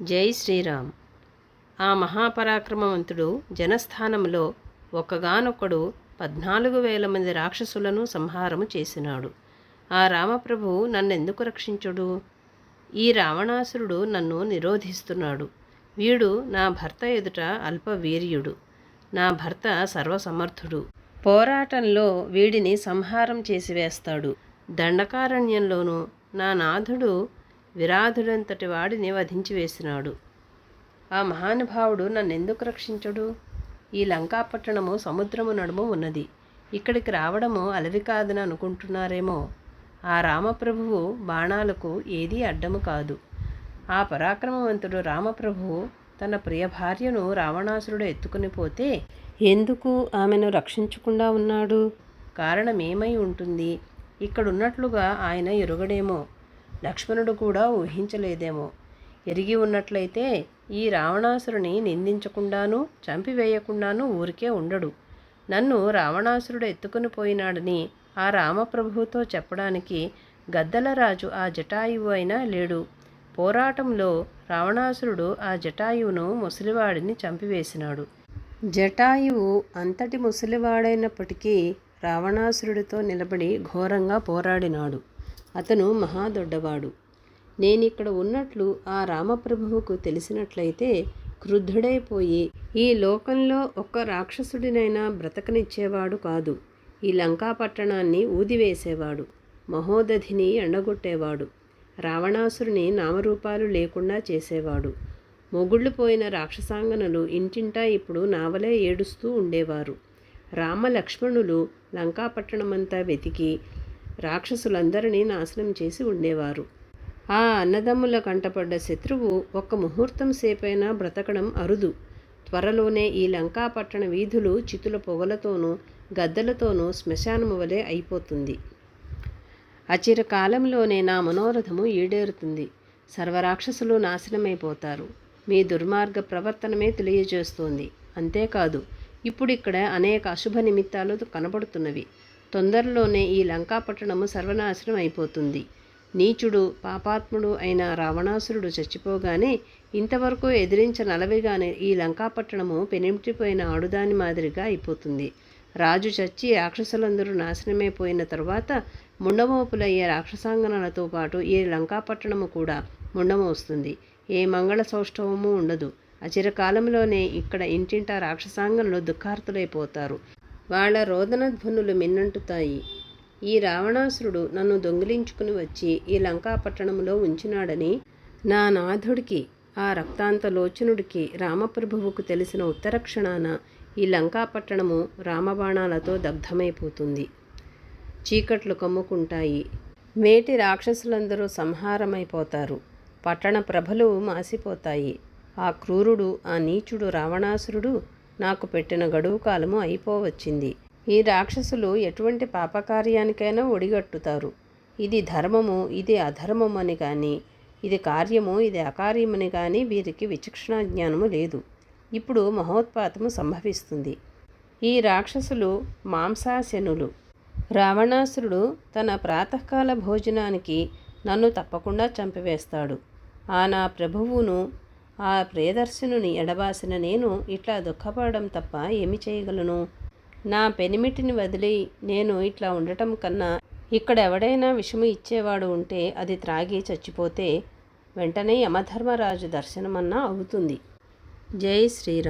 జై శ్రీరామ్. ఆ మహాపరాక్రమవంతుడు జనస్థానంలో ఒక్కగానొక్కడు 14,000 మంది రాక్షసులను సంహారము చేసినాడు. ఆ రామప్రభు నన్నెందుకు రక్షించుడు? ఈ రావణాసురుడు నన్ను నిరోధిస్తున్నాడు. వీడు నా భర్త ఎదుట అల్పవీర్యుడు. నా భర్త సర్వసమర్థుడు. పోరాటంలో వీడిని సంహారం చేసివేస్తాడు. దండకారణ్యంలోనూ నా నాథుడు విరాధుడంతటి వాడిని వధించి వేసినాడు. ఆ మహానుభావుడు నన్నెందుకు రక్షించడు? ఈ లంకాపట్టణము సముద్రము నడుము ఉన్నది. ఇక్కడికి రావడము అలవి కాదని అనుకుంటున్నారేమో. ఆ రామప్రభువు బాణాలకు ఏదీ అడ్డము కాదు. ఆ పరాక్రమవంతుడు రామప్రభువు తన ప్రియ భార్యను రావణాసురుడు ఎత్తుకుని పోతే ఎందుకు ఆమెను రక్షించకుండా ఉన్నాడు? కారణమేమై ఉంటుంది? ఇక్కడున్నట్లుగా ఆయన ఎరుగడేమో. లక్ష్మణుడు కూడా ఊహించలేదేమో. ఎరిగి ఉన్నట్లయితే ఈ రావణాసురుని నిందించకుండానూ చంపివేయకుండానూ ఊరికే ఉండడు. నన్ను రావణాసురుడు ఎత్తుకుని పోయినాడని ఆ రామప్రభువుతో చెప్పడానికి గద్దలరాజు ఆ జటాయువు అయినా లేడు. పోరాటంలో రావణాసురుడు ఆ జటాయువును ముసలివాడిని చంపివేసినాడు. జటాయువు అంతటి ముసలివాడైనప్పటికీ రావణాసురుడితో నిలబడి ఘోరంగా పోరాడినాడు. అతను మహాదొడ్డవాడు. నేనిక్కడ ఉన్నట్లు ఆ రామప్రభువుకు తెలిసినట్లయితే క్రుద్ధుడైపోయి ఈ లోకంలో ఒక్క రాక్షసుడినైనా బ్రతకనిచ్చేవాడు కాదు. ఈ లంకాపట్టణాన్ని ఊదివేసేవాడు. మహోదధిని ఎండగొట్టేవాడు. రావణాసురుని నామరూపాలు లేకుండా చేసేవాడు. మొగుళ్ళు పోయిన రాక్షసాంగనలు ఇంటింటా ఇప్పుడు నావలే ఏడుస్తూ ఉండేవారు. రామలక్ష్మణులు లంకాపట్టణమంతా వెతికి రాక్షసులందరినీ నాశనం చేసి ఉండేవారు. ఆ అన్నదమ్ముల కంటపడ్డ శత్రువు ఒక్క ముహూర్తం సేపైనా బ్రతకడం అరుదు. త్వరలోనే ఈ లంకాపట్టణ వీధులు చితుల పొగలతోనూ గద్దలతోనూ శ్మశానము వలె అయిపోతుంది. అచిరకాలంలోనే నా మనోరథము ఈడేరుతుంది. సర్వరాక్షసులు నాశనమైపోతారు. మీ దుర్మార్గ ప్రవర్తనమే తెలియజేస్తోంది. అంతేకాదు, ఇప్పుడిక్కడ అనేక అశుభ నిమిత్తాలు కనబడుతున్నవి. తొందరలోనే ఈ లంకాపట్టణము సర్వనాశనం అయిపోతుంది. నీచుడు పాపాత్ముడు అయిన రావణాసురుడు చచ్చిపోగానే ఇంతవరకు ఎదిరించనలవిగానే ఈ లంకాపట్టణము పెనిమిటిపోయిన ఆడుదాని మాదిరిగా అయిపోతుంది. రాజు చచ్చి రాక్షసులందరూ నాశనమైపోయిన తరువాత ముండమోపులయ్యే రాక్షసాంగనలతో పాటు ఈ లంకాపట్టణము కూడా ముండమోస్తుంది. ఏ మంగళ సౌష్ఠవము ఉండదు. అచిరకాలంలోనే ఇక్కడ ఇంటింటా రాక్షసాంగనలు దుఃఖార్తులైపోతారు. వాళ్ళ రోదనధ్వనులు మిన్నంటుతాయి. ఈ రావణాసురుడు నన్ను దొంగిలించుకుని వచ్చి ఈ లంకాపట్టణంలో ఉంచినాడని నా నాథుడికి, ఆ రక్తాంతలోచనుడికి, రామప్రభువుకు తెలిసిన ఉత్తరక్షణాన ఈ లంకాపట్టణము రామబాణాలతో దగ్ధమైపోతుంది. చీకట్లు కమ్ముకుంటాయి. మేటి రాక్షసులందరూ సంహారమైపోతారు. పట్టణ ప్రభలు మాసిపోతాయి. ఆ క్రూరుడు, ఆ నీచుడు రావణాసురుడు నాకు పెట్టిన గడువు కాలము అయిపోవచ్చింది. ఈ రాక్షసులు ఎటువంటి పాపకార్యానికైనా ఒడిగట్టుతారు. ఇది ధర్మము, ఇది అధర్మము అని కానీ, ఇది కార్యము, ఇది అకార్యమని కానీ వీరికి విచక్షణ జ్ఞానము లేదు. ఇప్పుడు మహోత్పాతము సంభవిస్తుంది. ఈ రాక్షసులు మాంసాశనులు. రావణాసురుడు తన ప్రాతకాల భోజనానికి నన్ను తప్పకుండా చంపివేస్తాడు. ఆ నా ప్రభువును, ఆ ప్రియదర్శనుని ఎడబాసిన నేను ఇట్లా దుఃఖపడడం తప్ప ఏమి చేయగలను? నా పెనిమిటిని వదిలి నేను ఇట్లా ఉండటం కన్నా ఇక్కడ ఎవడైనా విషము ఇచ్చేవాడు ఉంటే అది త్రాగి చచ్చిపోతే వెంటనే యమధర్మరాజు దర్శనమన్నా అవుతుంది. జై శ్రీరామ్.